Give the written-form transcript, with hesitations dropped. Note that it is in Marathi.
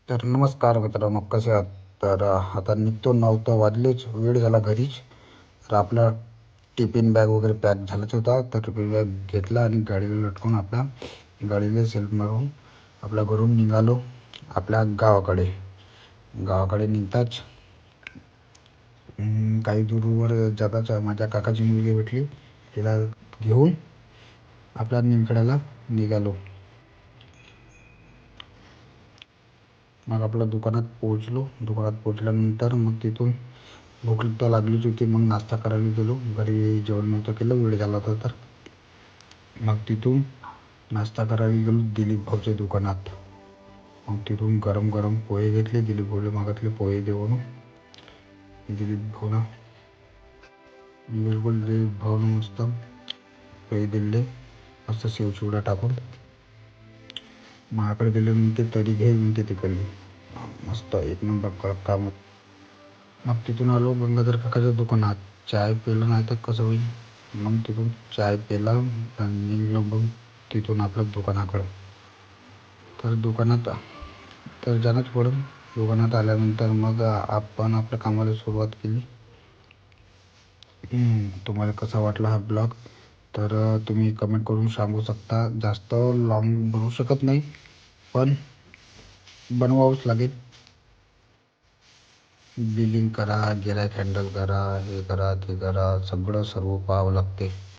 तर नमस्कार मित्रांनो, कसे आहात? तर आता निघतो 9 तर वाजलेच, वेळ झाला घरीच. तर आपला टिफिन बॅग वगैरे पॅक झालाच होता. तर टिफिन बॅग घेतला आणि गाडीला लटकून आपला गाडीला सेल्फ मारून आपल्या घरून निघालो आपल्या गावाकडे. गावाकडे निघताच काही दूरवर जाताच माझ्या काकाची मुलगी भेटली. तिला घेऊन आपल्या निमखेड्याला निघालो. मग आपल्या दुकानात पोहोचलो. दुकानात पोहोचल्यानंतर मग तिथून भूक तर लागलीच होती. मग नाश्ता करायला गेलो. घरी जेवण नव्हतं केलं, वेळ झाला होता तर. मग तिथून नाश्ता करायला गेलो दिलीप भाऊच्या दुकानात. मग तिथून गरम गरम पोहे घेतले. दिलीप भाऊला मागितले पोहे दे म्हणून. दिलीप भाऊला दिलीप भाऊनं मस्त पोहे दिले, मस्त शेवचिवडा टाकून. माझ्याकडे दिले म्हणते तरी घे म्हणते तिकडली. मस्त एक नंबर कडक काम होतं. मग तिथून आलो गंगाधर काकाच्या दुकानात. चाय पिलं नाही तर कसं होईल. मग तिथून चाय पिला आणि निघालो मग तिथून आपल्या दुकानाकडं. तर दुकानात तर जाणंच पडून दुकानात आल्यानंतर मग आपण आपल्या कामाला सुरुवात केली. तुम्हाला कसा वाटला हा ब्लॉग तर तुम्ही कमेंट करून सांगू शकता. जास्त लॉंग बनवू शकत नाही, पण बनवावंच लागेल. बिलिंग करा, गिऱ्हाईक हँडल करा, हे करा ते करा, सगळं सर्व पाहावं लागते.